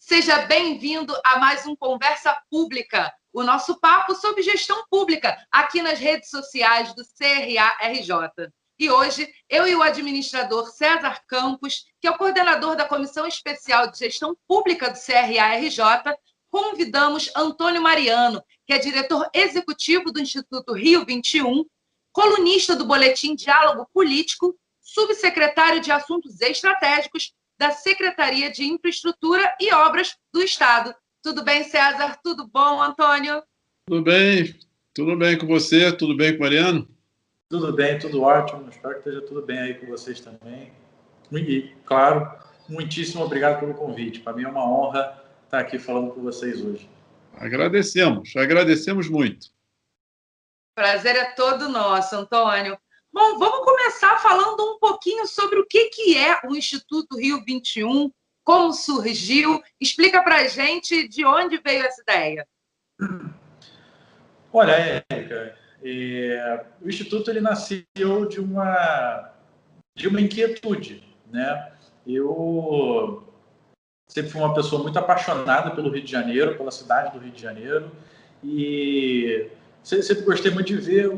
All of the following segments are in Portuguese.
Seja bem-vindo a mais um Conversa Pública, o nosso papo sobre gestão pública, aqui nas redes sociais do CRA-RJ. E hoje, eu e o administrador César Campos, que é o coordenador da Comissão Especial de Gestão Pública do CRA-RJ, convidamos Antônio Mariano, que é diretor executivo do Instituto Rio 21, colunista do Boletim Diálogo Político, subsecretário de Assuntos Estratégicos da Secretaria de Infraestrutura e Obras do Estado. Tudo bem, César? Tudo bom, Antônio? Tudo bem com você? Tudo bem com o Mariano? Tudo bem, tudo ótimo. Espero que esteja tudo bem aí com vocês também. E, claro, muitíssimo obrigado pelo convite. Para mim é uma honra estar aqui falando com vocês hoje. Agradecemos muito. Prazer é todo nosso, Antônio. Bom, vamos começar falando um pouquinho sobre o que é o Instituto Rio 21, como surgiu. Explica para a gente de onde veio essa ideia. Olha, Érica, o Instituto ele nasceu de uma inquietude, né? Eu sempre fui uma pessoa muito apaixonada pelo Rio de Janeiro, pela cidade do Rio de Janeiro, e sempre gostei muito de ver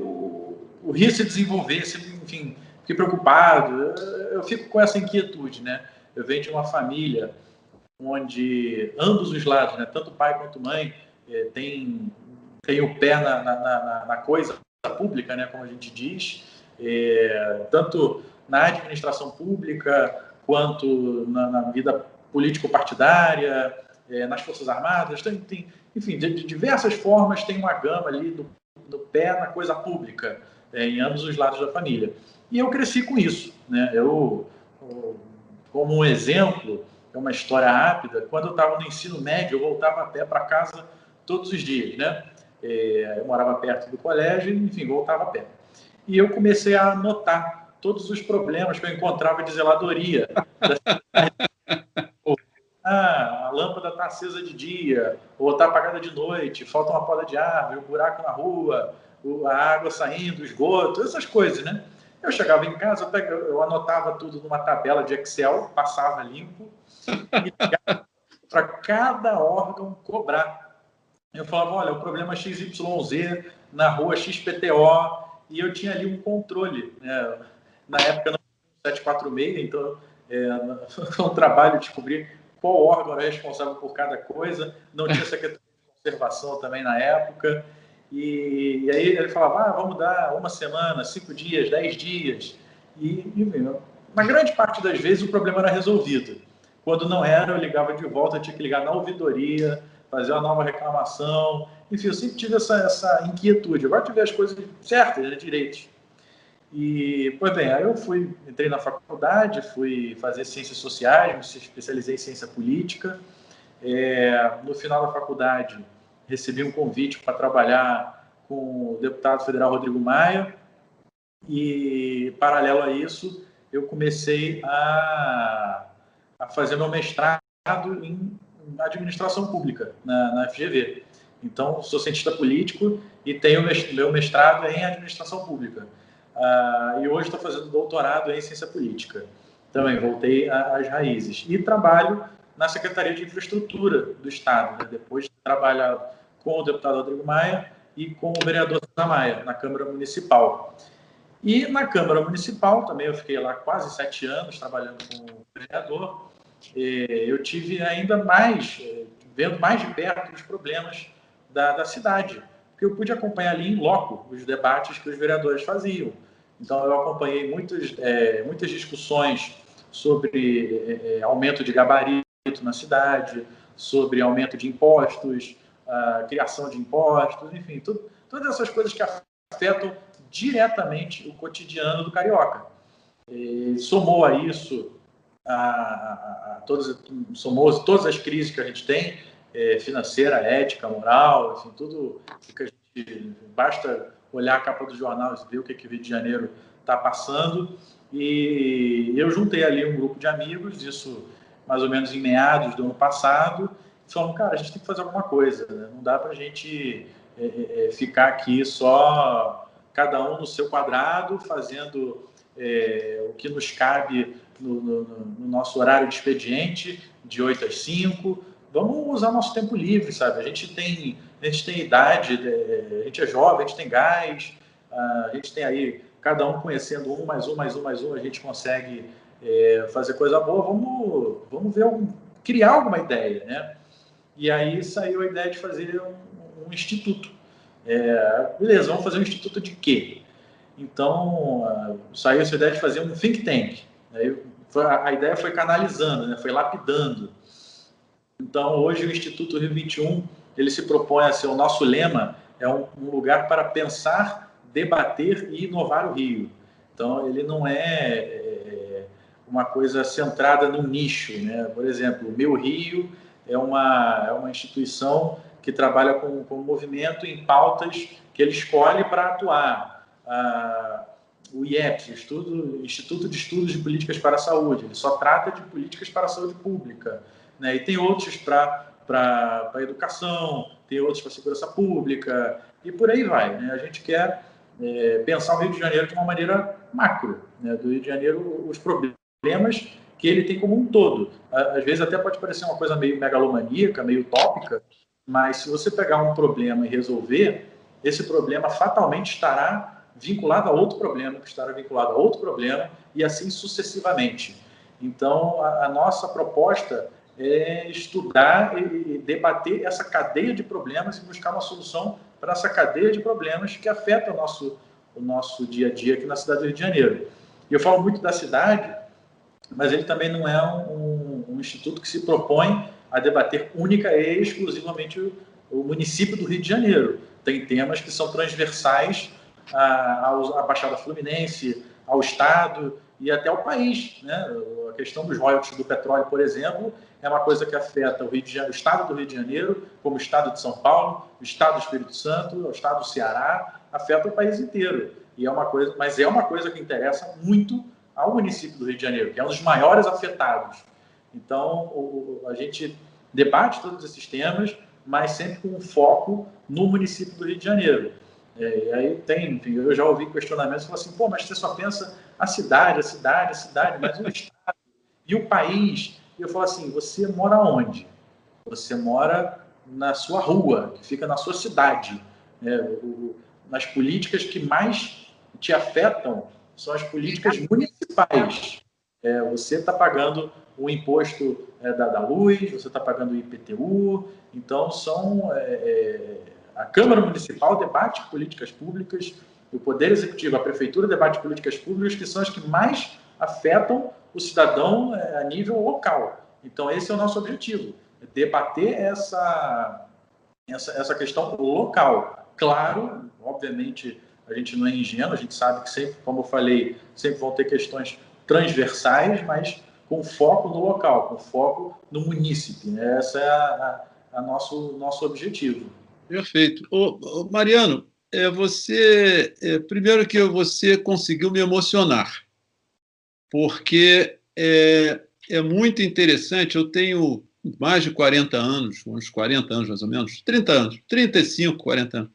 o Rio se desenvolver, sempre, enfim, fiquei preocupado. Eu fico com essa inquietude, né? Eu venho de uma família onde ambos os lados, né, tanto pai quanto mãe, tem o pé na coisa pública, né, como a gente diz, tanto na administração pública quanto na vida político-partidária, nas Forças Armadas, enfim, de diversas formas tem uma gama ali do pé na coisa pública, em ambos os lados da família. E eu cresci com isso, né? Como um exemplo, é uma história rápida, quando eu estava no ensino médio, eu voltava a pé para casa todos os dias, né? Eu morava perto do colégio, enfim, voltava a pé. E eu comecei a anotar todos os problemas que eu encontrava de zeladoria. A lâmpada está acesa de dia, ou está apagada de noite, falta uma poda de árvore, um buraco na rua, a água saindo, o esgoto, essas coisas, né? Eu chegava em casa, eu anotava tudo numa tabela de Excel, passava limpo, e para cada órgão cobrar. Eu falava, olha, o problema é XYZ, na rua XPTO, e eu tinha ali um controle, né? Na época não tinha 746, então foi um trabalho de descobrir qual órgão era responsável por cada coisa, não tinha secretaria de conservação também na época, e aí ele falava, vamos dar uma semana, 5 dias, 10 dias, e na grande parte das vezes o problema era resolvido. Quando não era, eu ligava de volta, eu tinha que ligar na ouvidoria, fazer uma nova reclamação, enfim, eu sempre tive essa inquietude. Eu gosto de ver as coisas certas, né, direitos. E, pois bem, aí eu entrei na faculdade, fui fazer ciências sociais, me especializei em ciência política. No final da faculdade, recebi um convite para trabalhar com o deputado federal Rodrigo Maia, e, paralelo a isso, eu comecei a fazer meu mestrado em administração pública na FGV. Então, sou cientista político e tenho meu mestrado em administração pública. E hoje estou fazendo doutorado em ciência política. Também voltei às raízes. E trabalho na Secretaria de Infraestrutura do Estado, né? Depois de trabalhar com o deputado Rodrigo Maia e com o vereador César Maia, na Câmara Municipal. E na Câmara Municipal, também eu fiquei lá quase 7 anos trabalhando com o vereador. Eu tive ainda mais, vendo mais de perto os problemas da cidade, porque eu pude acompanhar ali em loco os debates que os vereadores faziam. Então, eu acompanhei muitas discussões sobre aumento de gabarito na cidade, sobre aumento de impostos, criação de impostos, enfim, todas essas coisas que afetam diretamente o cotidiano do carioca. Somou a isso somou todas as crises que a gente tem, financeira, ética, moral, enfim, tudo que a gente, basta olhar a capa do jornal e ver o que o Rio de Janeiro está passando. E eu juntei ali um grupo de amigos, isso mais ou menos em meados do ano passado, e falamos, cara, a gente tem que fazer alguma coisa, né? Não dá para a gente ficar aqui só cada um no seu quadrado, fazendo o que nos cabe no nosso horário de expediente, de 8 às 5, vamos usar nosso tempo livre, sabe? A gente tem idade, a gente é jovem, a gente tem gás, a gente tem aí, cada um conhecendo um, mais um, mais um, mais um, a gente consegue fazer coisa boa. Vamos ver, criar alguma ideia, né? E aí saiu a ideia de fazer um instituto. Beleza, vamos fazer um instituto de quê? Então, saiu essa ideia de fazer um think tank. Aí, a ideia foi canalizando, né? Foi lapidando. Então, hoje o Instituto Rio 21, ele se propõe a ser, o nosso lema é um lugar para pensar, debater e inovar o Rio. Então, ele não é uma coisa centrada no nicho, né? Por exemplo, o Meu Rio é uma instituição que trabalha com movimento em pautas que ele escolhe para atuar. O IEPS, Instituto de Estudos de Políticas para a Saúde, ele só trata de políticas para a saúde pública, né? E tem outros para a educação, tem outros para a segurança pública, e por aí vai, né? A gente quer pensar o Rio de Janeiro de uma maneira macro, né? Do Rio de Janeiro, os problemas que ele tem como um todo. Às vezes até pode parecer uma coisa meio megalomaníaca, meio utópica, mas se você pegar um problema e resolver, esse problema fatalmente estará vinculado a outro problema, que estará vinculado a outro problema, e assim sucessivamente. Então, a nossa proposta é estudar e debater essa cadeia de problemas e buscar uma solução para essa cadeia de problemas que afeta o nosso dia a dia aqui na cidade do Rio de Janeiro. E eu falo muito da cidade, mas ele também não é um instituto que se propõe a debater única e exclusivamente o município do Rio de Janeiro. Tem temas que são transversais à Baixada Fluminense, ao Estado e até ao país, né? A questão dos royalties do petróleo, por exemplo, é uma coisa que afeta o Estado do Rio de Janeiro, como o Estado de São Paulo, o Estado do Espírito Santo, o Estado do Ceará, afeta o país inteiro. Mas é uma coisa que interessa muito ao município do Rio de Janeiro, que é um dos maiores afetados. Então, a gente debate todos esses temas, mas sempre com um foco no município do Rio de Janeiro. E aí enfim, eu já ouvi questionamentos que falam assim, mas você só pensa a cidade, mas o estado e o país. E eu falo assim, você mora onde? Você mora na sua rua, que fica na sua cidade. Nas políticas que mais te afetam são as políticas municipais. Você está pagando o imposto da luz, você está pagando o IPTU, então a Câmara Municipal debate políticas públicas, o Poder Executivo, a Prefeitura debate políticas públicas que são as que mais afetam o cidadão a nível local. Então, esse é o nosso objetivo, debater essa questão local. Claro, obviamente, a gente não é ingênuo, a gente sabe que sempre, como eu falei, sempre vão ter questões transversais, mas com foco no local, com foco no munícipe, né? Esse é nosso objetivo. Perfeito. Mariano, primeiro que você conseguiu me emocionar, porque é muito interessante. Eu tenho mais de 40 anos, uns 40 anos mais ou menos, 30 anos, 35, 40 anos,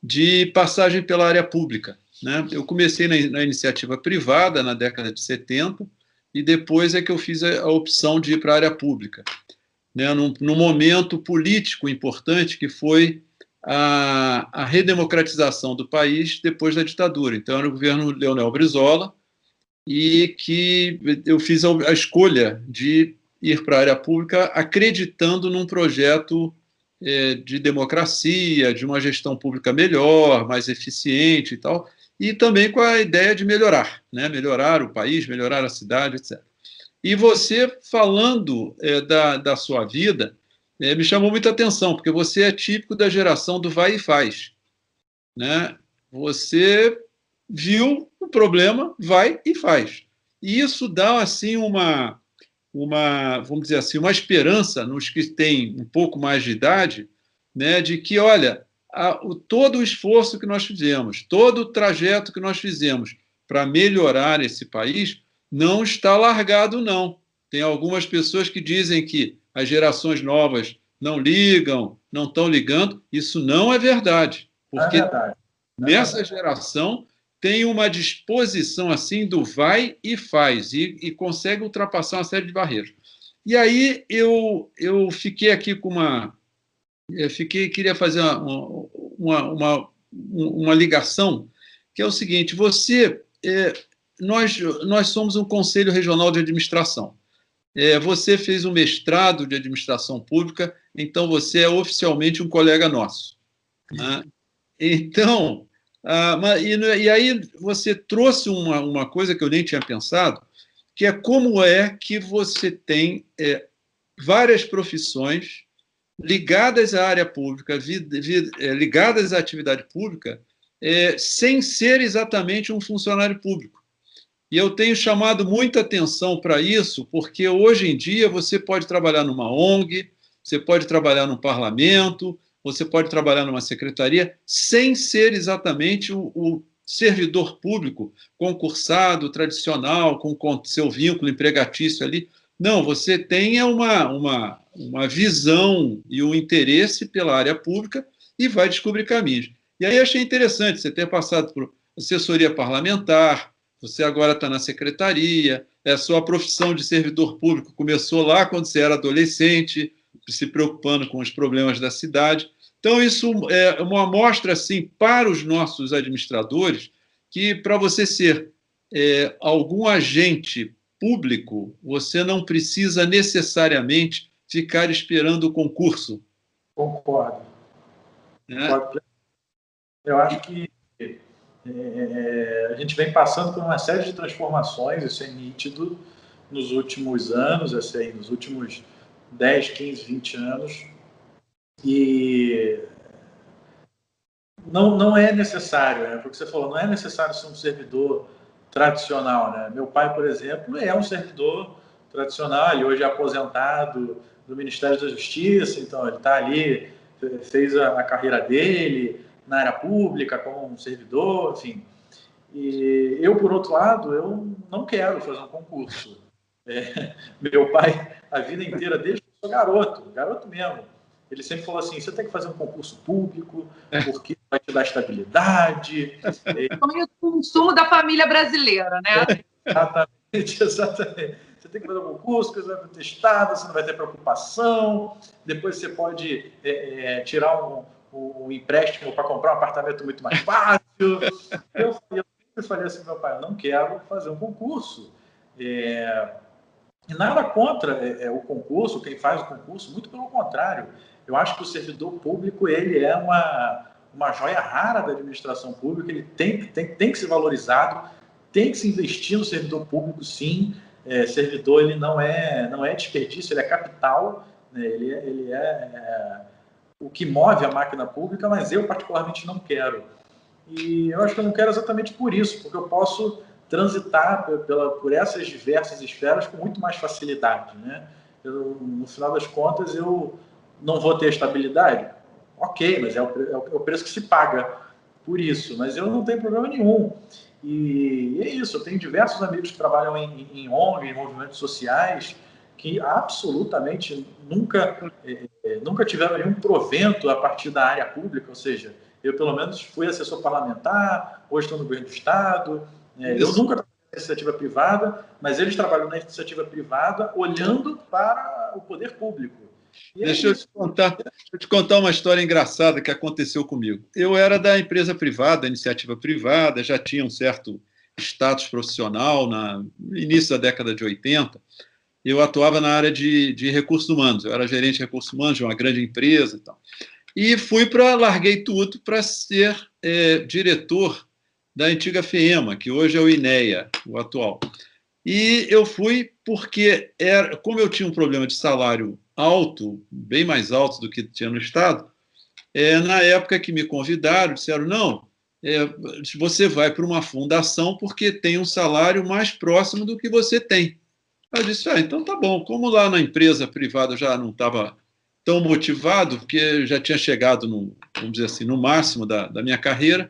de passagem pela área pública, né? Eu comecei na iniciativa privada na década de 70 e depois é que eu fiz a opção de ir para a área pública, né? Num momento político importante que foi a redemocratização do país depois da ditadura. Então, era o governo Leonel Brizola, e que eu fiz a escolha de ir para a área pública acreditando num projeto de democracia, de uma gestão pública melhor, mais eficiente e tal, e também com a ideia de melhorar, né? Melhorar o país, melhorar a cidade, etc. E você, falando da sua vida, me chamou muita atenção, porque você é típico da geração do vai e faz, né? Você viu o problema, vai e faz. E isso dá assim vamos dizer assim, uma esperança nos que têm um pouco mais de idade, né, de que, olha, todo o esforço que nós fizemos, todo o trajeto que nós fizemos para melhorar esse país não está largado, não. Tem algumas pessoas que dizem que as gerações novas não ligam, não estão ligando. Isso não é verdade, porque nessa geração tem uma disposição assim do vai e faz, e consegue ultrapassar uma série de barreiras. E aí eu fiquei aqui com queria fazer uma ligação, que é o seguinte: nós somos um Conselho Regional de Administração. Você fez um mestrado de Administração Pública, então você é oficialmente um colega nosso, né? Então, e aí você trouxe uma coisa que eu nem tinha pensado, que é como é que você tem várias profissões ligadas à área pública, ligadas à atividade pública, sem ser exatamente um funcionário público. E eu tenho chamado muita atenção para isso, porque hoje em dia você pode trabalhar numa ONG, você pode trabalhar no parlamento, você pode trabalhar numa secretaria, sem ser exatamente o servidor público concursado, tradicional, com seu vínculo empregatício ali. Não, você tem uma visão e um interesse pela área pública e vai descobrir caminhos. E aí achei interessante você ter passado por assessoria parlamentar, você agora está na secretaria, a sua profissão de servidor público começou lá quando você era adolescente, se preocupando com os problemas da cidade. Então, isso é uma amostra assim, para os nossos administradores, que para você ser algum agente público, você não precisa necessariamente ficar esperando o concurso. Concordo. Concordo. Eu acho que a gente vem passando por uma série de transformações, isso é nítido nos últimos anos, assim, nos últimos 10, 15, 20 anos, e não é necessário, né? Porque você falou, não é necessário ser um servidor tradicional, né? Meu pai, por exemplo, é um servidor tradicional, ele hoje é aposentado do Ministério da Justiça, então ele está ali, fez a carreira dele na área pública como um servidor, enfim. E eu, por outro lado, eu não quero fazer um concurso. Meu pai, a vida inteira, desde que eu sou garoto mesmo, ele sempre falou assim, você tem que fazer um concurso público, porque vai te dar estabilidade. O consumo da família brasileira, né? Exatamente. Você tem que fazer um concurso, você vai ter testado, você não vai ter preocupação, depois você pode tirar um empréstimo para comprar um apartamento muito mais fácil. Eu falei assim, meu pai, eu não quero fazer um concurso. E nada contra o concurso, quem faz o concurso, muito pelo contrário. Eu acho que o servidor público ele é uma joia rara da administração pública, ele tem que ser valorizado, tem que se investir no servidor público, sim. Servidor ele não é desperdício, ele é capital, né? Ele é o que move a máquina pública, mas eu particularmente não quero. E eu acho que eu não quero exatamente por isso, porque eu posso transitar por essas diversas esferas com muito mais facilidade, né? No final das contas, eu não vou ter estabilidade? Ok, mas é o preço que se paga por isso, mas eu não tenho problema nenhum. E é isso, eu tenho diversos amigos que trabalham em ONG, em movimentos sociais, que absolutamente nunca tiveram nenhum provento a partir da área pública, ou seja, eu pelo menos fui assessor parlamentar, hoje estou no governo do Estado, eu nunca trabalhei na iniciativa privada, mas eles trabalham na iniciativa privada olhando para o poder público. Deixa eu te contar uma história engraçada que aconteceu comigo. Eu era da empresa privada, iniciativa privada, já tinha um certo status profissional no início da década de 80. Eu atuava na área de recursos humanos, eu era gerente de recursos humanos de uma grande empresa e tal. E larguei tudo para ser diretor da antiga FEEMA, que hoje é o INEA, o atual. E eu fui porque, como eu tinha um problema de salário alto, bem mais alto do que tinha no Estado, na época que me convidaram, disseram, não, você vai para uma fundação porque tem um salário mais próximo do que você tem. Eu disse, então tá bom, como lá na empresa privada eu já não estava tão motivado, porque já tinha chegado, vamos dizer assim, no máximo da minha carreira,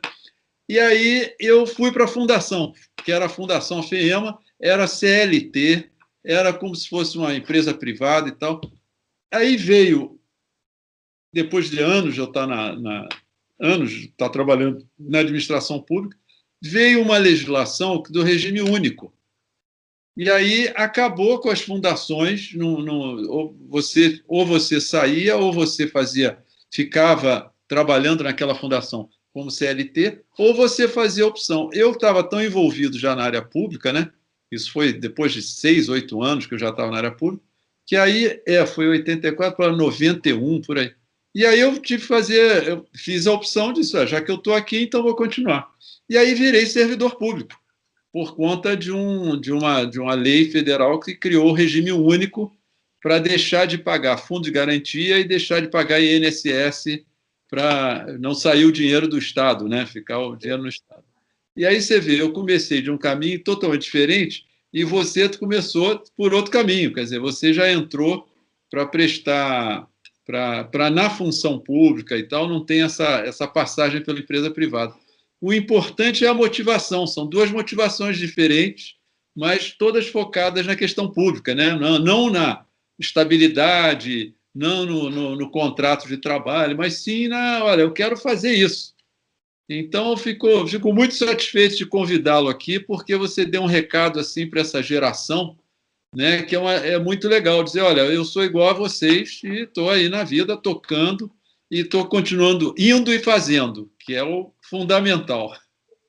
e aí eu fui para a fundação, que era a Fundação FEEMA, era CLT, era como se fosse uma empresa privada e tal. Aí veio, depois de anos de eu estar estar trabalhando na administração pública, veio uma legislação do regime único. E aí acabou com as fundações, ou você saía, ou você ficava trabalhando naquela fundação como CLT, ou você fazia opção. Eu estava tão envolvido já na área pública, né? Isso foi depois de 6, 8 anos que eu já estava na área pública, que aí foi 84 para 91, por aí. E aí eu fiz a opção disso, já que eu estou aqui, então vou continuar. E aí virei servidor público, por conta de uma lei federal que criou o regime único para deixar de pagar fundo de garantia e deixar de pagar INSS para não sair o dinheiro do Estado, né? Ficar o dinheiro no Estado. E aí você vê, eu comecei de um caminho totalmente diferente e você começou por outro caminho, quer dizer, você já entrou para prestar, na função pública e tal, não tem essa passagem pela empresa privada. O importante é a motivação, são duas motivações diferentes, mas todas focadas na questão pública, né? Não na estabilidade, não no contrato de trabalho, mas sim olha, eu quero fazer isso. Então, eu fico muito satisfeito de convidá-lo aqui, porque você deu um recado assim para essa geração, né, que é muito legal dizer, olha, eu sou igual a vocês e estou aí na vida tocando e estou continuando indo e fazendo, que é o fundamental.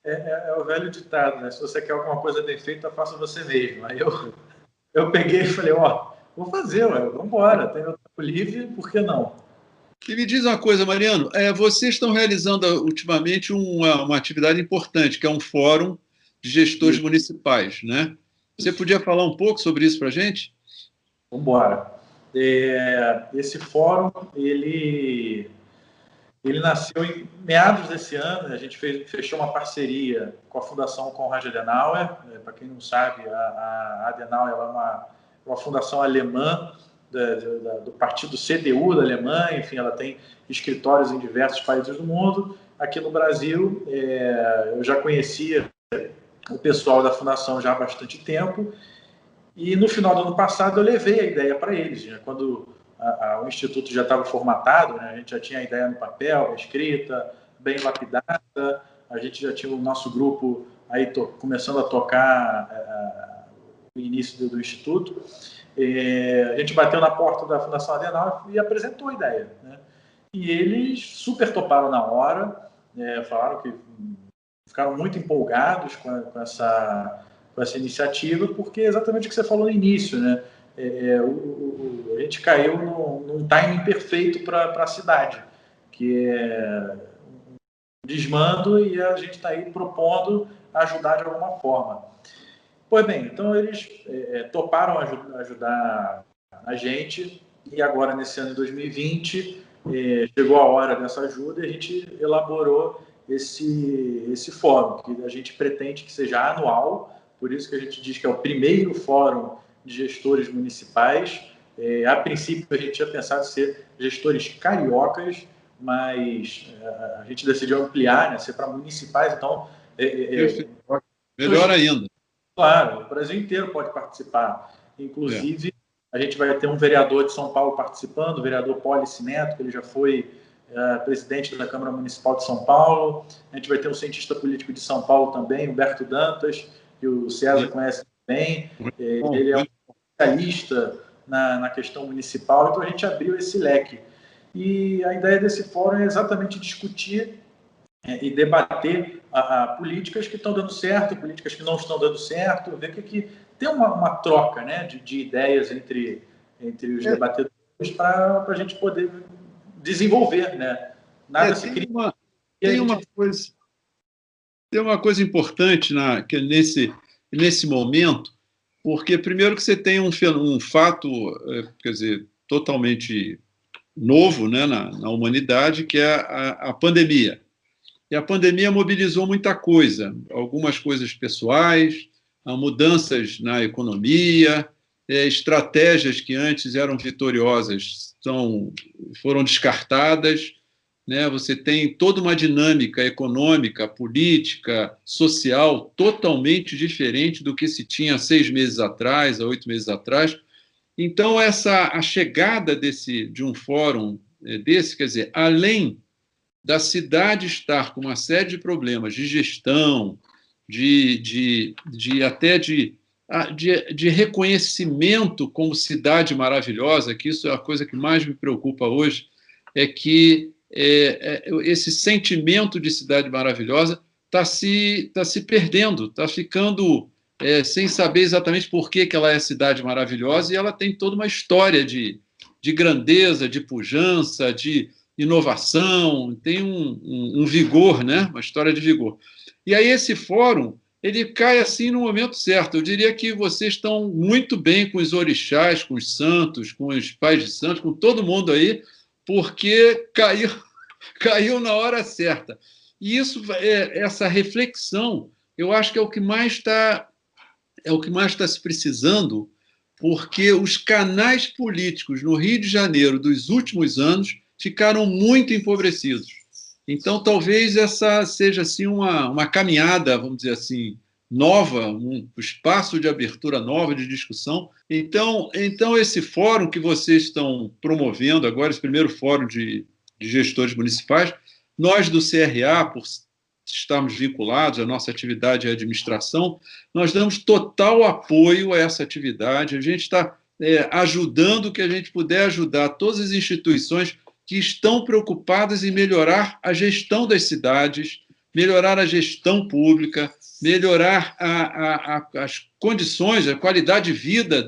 É o velho ditado, né? Se você quer alguma coisa bem feita, faça você mesmo. Aí eu peguei e falei, vou fazer, vamos embora, tem meu tempo livre, por que não? E me diz uma coisa, Mariano, vocês estão realizando ultimamente uma atividade importante, que é um fórum de gestores municipais, né? Você podia falar um pouco sobre isso para a gente? Vamos embora. Esse fórum, ele nasceu em meados desse ano. A gente fechou uma parceria com a Fundação Konrad Adenauer. Para quem não sabe, a Adenauer é uma fundação alemã do partido CDU da Alemanha. Enfim, ela tem escritórios em diversos países do mundo. Aqui no Brasil, eu já conhecia o pessoal da fundação já há bastante tempo. E no final do ano passado eu levei a ideia para eles, né? Quando o Instituto já estava formatado, né? A gente já tinha a ideia no papel, escrita, bem lapidada, a gente já tinha o nosso grupo aí começando a tocar o início do Instituto. A gente bateu na porta da Fundação Adenauer e apresentou a ideia, né? E eles super toparam na hora, falaram que ficaram muito empolgados com essa iniciativa, porque é exatamente o que você falou no início, né? A gente caiu num timing perfeito para a cidade, que é um desmando, e a gente está aí propondo ajudar de alguma forma. Pois bem, então eles toparam ajudar a gente, e agora nesse ano de 2020 chegou a hora dessa ajuda e a gente elaborou esse fórum, que a gente pretende que seja anual. Por isso que a gente diz que é o primeiro fórum de gestores municipais. A princípio, a gente tinha pensado em ser gestores cariocas, mas a gente decidiu ampliar, né, ser para municipais. Então, melhor ainda. Claro, o Brasil inteiro pode participar. Inclusive, a gente vai ter um vereador de São Paulo participando, o vereador Pólice Neto, que ele já foi presidente da Câmara Municipal de São Paulo. A gente vai ter um cientista político de São Paulo também, Humberto Dantas, que o César conhece bem. Ele é um especialista na questão municipal, então a gente abriu esse leque. E a ideia desse fórum é exatamente discutir e debater políticas que estão dando certo, políticas que não estão dando certo, ver que tem uma troca, né, de ideias entre os debatedores para a gente poder desenvolver, né? Nada se cria. Tem uma coisa importante que nesse momento, porque primeiro que você tem um fato, quer dizer, totalmente novo, né, na humanidade, que é a pandemia. E a pandemia mobilizou muita coisa, algumas coisas pessoais, mudanças na economia, estratégias que antes eram vitoriosas foram descartadas, né? Você tem toda uma dinâmica econômica, política, social totalmente diferente do que se tinha 6 meses atrás, há 8 meses atrás. Então, a chegada de um fórum desse, quer dizer, além da cidade estar com uma série de problemas de gestão, até de de reconhecimento como cidade maravilhosa, que isso é a coisa que mais me preocupa hoje, é que esse sentimento de cidade maravilhosa está se perdendo, está ficando sem saber exatamente por que ela é cidade maravilhosa, e ela tem toda uma história de grandeza, de pujança, de inovação, tem um vigor, né? Uma história de vigor. E aí esse fórum ele cai assim no momento certo. Eu diria que vocês estão muito bem com os orixás, com os santos, com os pais de santos, com todo mundo aí, porque caiu na hora certa. E isso, essa reflexão, eu acho que é o que mais está se precisando, porque os canais políticos no Rio de Janeiro dos últimos anos ficaram muito empobrecidos. Então, talvez essa seja assim, uma caminhada, vamos dizer assim, nova, um espaço de abertura nova, de discussão. Então, esse fórum que vocês estão promovendo agora, esse primeiro fórum de gestores municipais, nós do CRA, por estarmos vinculados, a nossa atividade é administração, nós damos total apoio a essa atividade, a gente está ajudando o que a gente puder ajudar todas as instituições que estão preocupadas em melhorar a gestão das cidades, melhorar a gestão pública, melhorar as condições, a qualidade de vida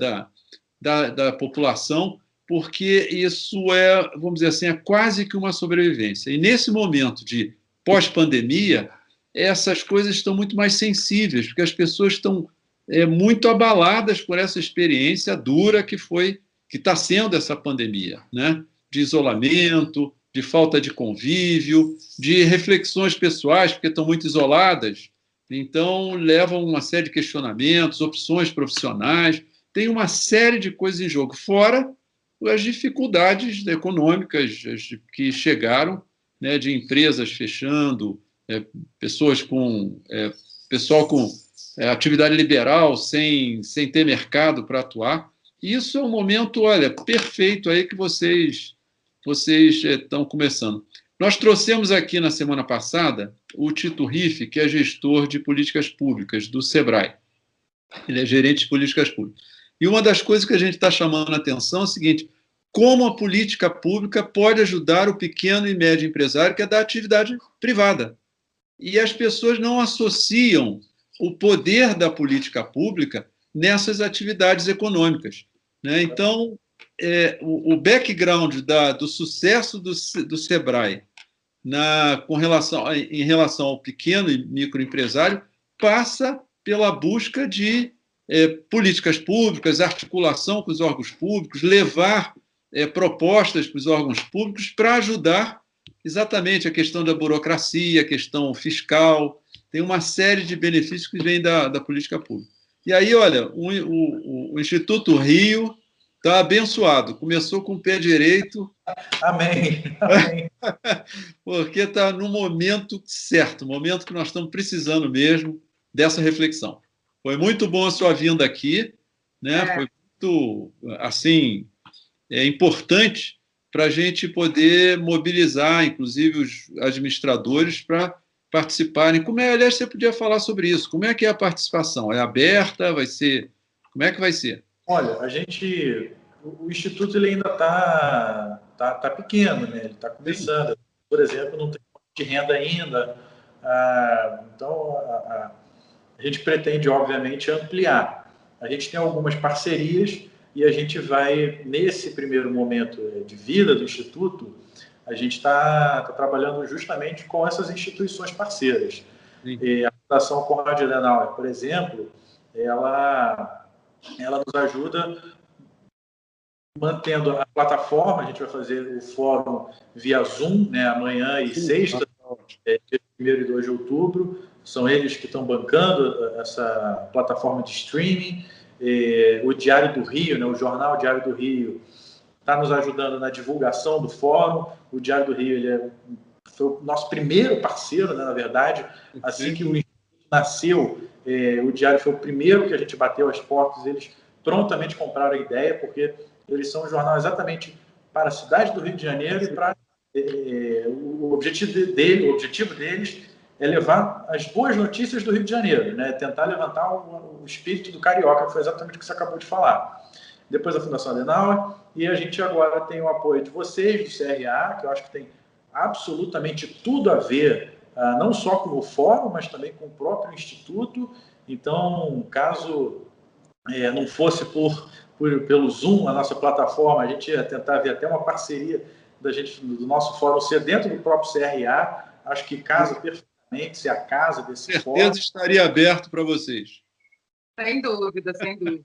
da população, porque isso vamos dizer assim, é quase que uma sobrevivência. E nesse momento de pós-pandemia, essas coisas estão muito mais sensíveis, porque as pessoas estão muito abaladas por essa experiência dura que está sendo essa pandemia, né? De isolamento, de falta de convívio, de reflexões pessoais, porque estão muito isoladas, então levam uma série de questionamentos, opções profissionais, tem uma série de coisas em jogo, fora as dificuldades econômicas que chegaram, né, de empresas fechando, pessoal com atividade liberal, sem ter mercado para atuar. Isso é um momento, olha, perfeito aí que vocês estão começando. Nós trouxemos aqui na semana passada o Tito Riffe, que é gestor de políticas públicas do SEBRAE. Ele é gerente de políticas públicas. E uma das coisas que a gente está chamando a atenção é o seguinte: como a política pública pode ajudar o pequeno e médio empresário, que é da atividade privada. E as pessoas não associam o poder da política pública nessas atividades econômicas, né? Então, o background do sucesso do SEBRAE em relação ao pequeno e microempresário passa pela busca de políticas públicas, articulação com os órgãos públicos, levar propostas para os órgãos públicos para ajudar exatamente a questão da burocracia, a questão fiscal. Tem uma série de benefícios que vêm da política pública. E aí, olha, o Instituto Rio está abençoado, começou com o pé direito. Amém. Amém. Porque está no momento certo, momento que nós estamos precisando mesmo dessa reflexão. Foi muito bom a sua vinda aqui, né? Foi muito, assim, importante para a gente poder mobilizar, inclusive, os administradores para participarem. Aliás, você podia falar sobre isso. Como é que é a participação? É aberta? Vai ser? Como é que vai ser? Olha, o Instituto ele ainda tá pequeno, né? Ele está começando. Por exemplo, não tem de renda ainda. Então, a gente pretende, obviamente, ampliar. A gente tem algumas parcerias e a gente vai, nesse primeiro momento de vida do Instituto, a gente está trabalhando justamente com essas instituições parceiras. E a Fundação Konrad Adenauer, por exemplo, ela nos ajuda mantendo a plataforma. A gente vai fazer o fórum via Zoom, né, amanhã e sexta, dia 1º e 2 de outubro. São eles que estão bancando essa plataforma de streaming. O Diário do Rio, né, o jornal Diário do Rio, está nos ajudando na divulgação do fórum. O Diário do Rio foi o nosso primeiro parceiro, né, na verdade. Assim que o Instituto nasceu, o Diário foi o primeiro que a gente bateu as portas. Eles prontamente compraram a ideia, porque eles são um jornal exatamente para a cidade do Rio de Janeiro e para o objetivo deles é levar as boas notícias do Rio de Janeiro, né? Tentar levantar o espírito do carioca, que foi exatamente o que você acabou de falar. Depois a Fundação Adenauer, e a gente agora tem o apoio de vocês, do CRA, que eu acho que tem absolutamente tudo a ver, não só com o fórum, mas também com o próprio Instituto. Então, caso não fosse pelo Zoom, a nossa plataforma, a gente ia tentar ver até uma parceria do nosso fórum ser dentro do próprio CRA. Acho que casa perfeitamente, ser a casa desse fórum. Certeza estaria aberto para vocês. Sem dúvida, sem dúvida.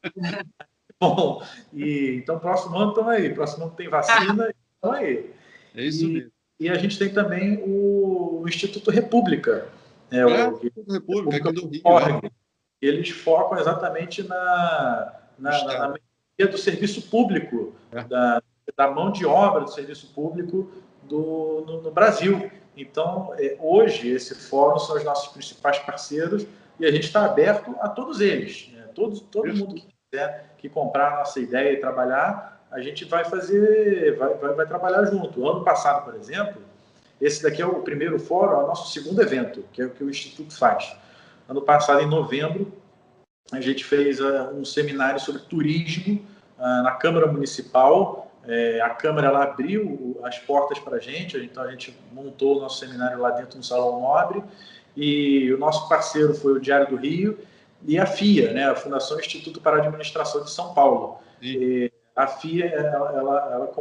Bom, então próximo ano estão aí. Próximo ano tem vacina, estão aí. É isso mesmo. E a gente tem também o Instituto República. O República aqui do Rio. Eles focam exatamente na melhoria do serviço público, da mão de obra do serviço público no Brasil. Então, hoje, esse fórum são os nossos principais parceiros e a gente está aberto a todos eles. Né? Todo mundo que quiser que comprar a nossa ideia e trabalhar, a gente vai trabalhar junto. O ano passado, por exemplo, esse daqui é o primeiro fórum, é o nosso segundo evento, que é o que o Instituto faz. Ano passado, em novembro, a gente fez um seminário sobre turismo na Câmara Municipal. A Câmara ela abriu as portas para a gente, então a gente montou o nosso seminário lá dentro no Salão Nobre, e o nosso parceiro foi o Diário do Rio e a FIA, né, a Fundação Instituto para a Administração de São Paulo. A FIA ela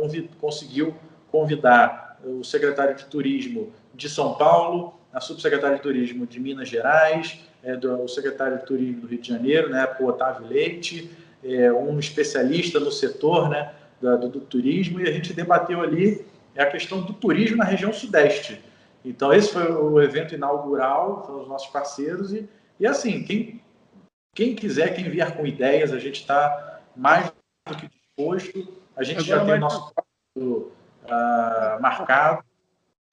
conseguiu convidar o secretário de Turismo de São Paulo, a subsecretária de Turismo de Minas Gerais, o secretário de Turismo do Rio de Janeiro, né, o Otávio Leite, um especialista no setor, né, do turismo, e a gente debateu ali a questão do turismo na região sudeste. Então, esse foi o evento inaugural, foram os nossos parceiros, e assim, quem quiser, quem vier com ideias, a gente está mais do que disposto. A gente já tem o nosso marcado.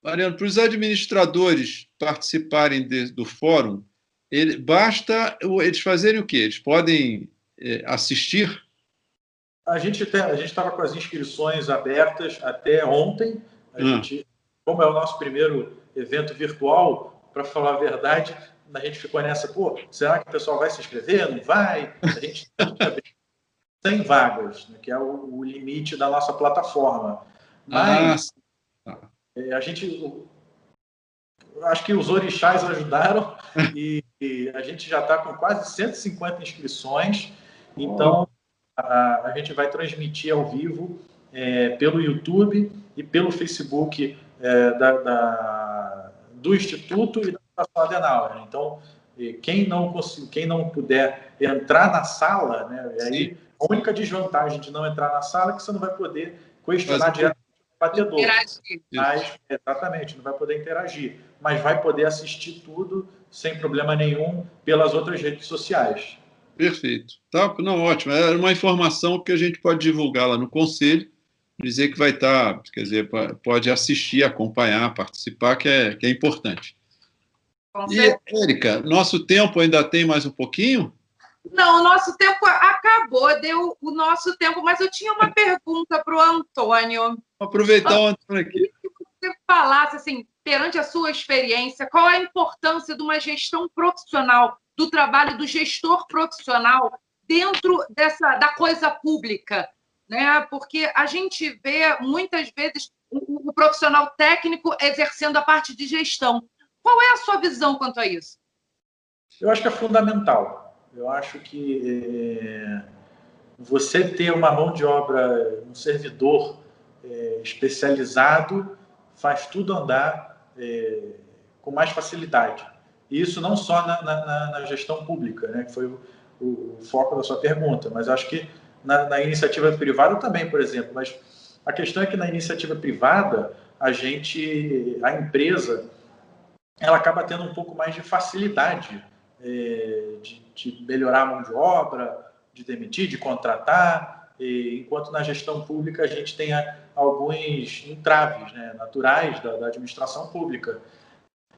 Mariano, para os administradores participarem do fórum, basta eles fazerem o quê? Eles podem assistir? A gente estava com as inscrições abertas até ontem. Como é o nosso primeiro evento virtual, para falar a verdade, a gente ficou nessa, será que o pessoal vai se inscrever? Não vai? A gente tem 100 vagas, né, que é o limite da nossa plataforma. Mas acho que os orixás ajudaram e a gente já está com quase 150 inscrições. Então, a gente vai transmitir ao vivo pelo YouTube e pelo Facebook do Instituto e da Fundação Adenauer. Então, quem não puder entrar na sala, né, aí a única desvantagem de não entrar na sala é que você não vai poder questionar diretamente o batedor. Exatamente, não vai poder interagir, mas vai poder assistir tudo sem problema nenhum pelas outras redes sociais. Perfeito. Tá, não, ótimo. É uma informação que a gente pode divulgar lá no Conselho, dizer que vai estar, quer dizer, pode assistir, acompanhar, participar, que é importante. E, Érica, nosso tempo ainda tem mais um pouquinho? Não, o nosso tempo acabou, deu o nosso tempo, mas eu tinha uma pergunta para o Antônio. Vou aproveitar o Antônio aqui. Que você falasse, assim, perante a sua experiência, qual é a importância de uma gestão profissional, do trabalho do gestor profissional dentro da coisa pública, né? Porque a gente vê, muitas vezes, o profissional técnico exercendo a parte de gestão. Qual é a sua visão quanto a isso? Eu acho que é fundamental. Eu acho que você ter uma mão de obra, um servidor especializado, faz tudo andar com mais facilidade. E isso não só na gestão pública, né, que foi o foco da sua pergunta, mas acho que na iniciativa privada também, por exemplo. Mas a questão é que na iniciativa privada, a empresa, ela acaba tendo um pouco mais de facilidade de melhorar a mão de obra, de demitir, de contratar, enquanto na gestão pública a gente tem alguns entraves, né, naturais da administração pública.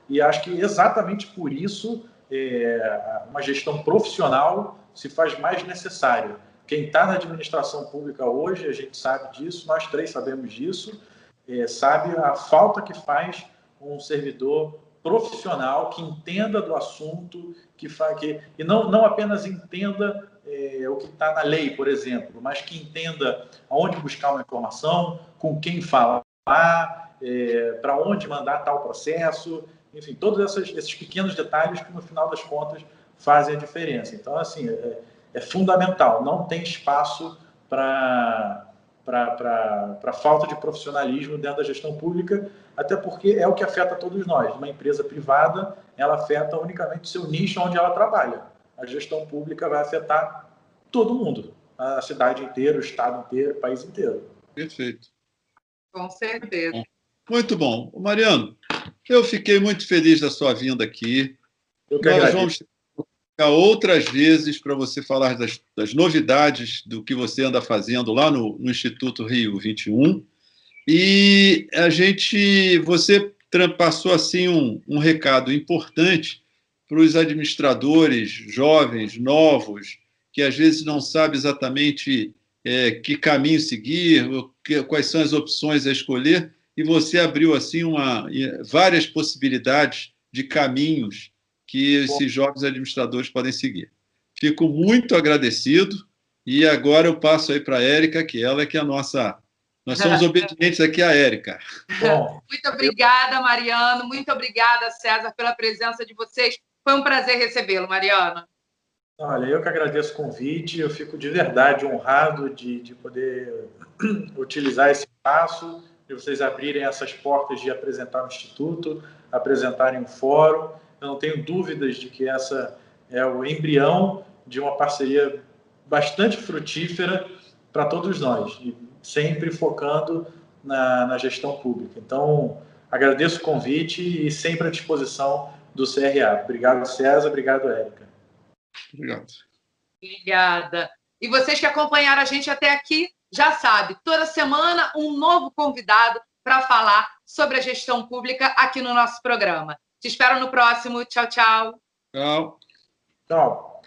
E acho que exatamente por isso uma gestão profissional se faz mais necessária. Quem está na administração pública hoje, a gente sabe disso, nós três sabemos disso, sabe a falta que faz um servidor profissional que entenda do assunto, e não apenas entenda o que está na lei, por exemplo, mas que entenda aonde buscar uma informação, com quem falar, para onde mandar tal processo, enfim, todos esses pequenos detalhes que, no final das contas, fazem a diferença. Então, assim, é fundamental, não tem espaço para falta de profissionalismo dentro da gestão pública, até porque é o que afeta todos nós. Uma empresa privada, ela afeta unicamente o seu nicho onde ela trabalha. A gestão pública vai afetar todo mundo, a cidade inteira, o estado inteiro, o país inteiro. Perfeito. Com certeza. Bom, muito bom. Mariano, eu fiquei muito feliz da sua vinda aqui. Nós vamos ficar outras vezes para você falar das novidades do que você anda fazendo lá no Instituto Rio 21. E você passou assim um recado importante para os administradores jovens, novos, que às vezes não sabem exatamente que caminho seguir, quais são as opções a escolher, e você abriu assim várias possibilidades de caminhos que esses jovens administradores podem seguir. Fico muito agradecido, e agora eu passo aí para a Érica, que ela é que é a nossa... Nós somos obedientes aqui à Érica. Bom, muito obrigada, Mariano. Muito obrigada, César, pela presença de vocês. Foi um prazer recebê-lo, Mariano. Olha, eu que agradeço o convite. Eu fico de verdade honrado de poder utilizar esse espaço, de vocês abrirem essas portas de apresentar o Instituto, apresentarem o fórum. Eu não tenho dúvidas de que essa é o embrião de uma parceria bastante frutífera para todos nós, e sempre focando na gestão pública. Então, agradeço o convite e sempre à disposição do CRA. Obrigado, César. Obrigado, Érica. Obrigado. Obrigada. E vocês que acompanharam a gente até aqui, já sabe, toda semana um novo convidado para falar sobre a gestão pública aqui no nosso programa. Te espero no próximo. Tchau, tchau. Tchau. Tchau.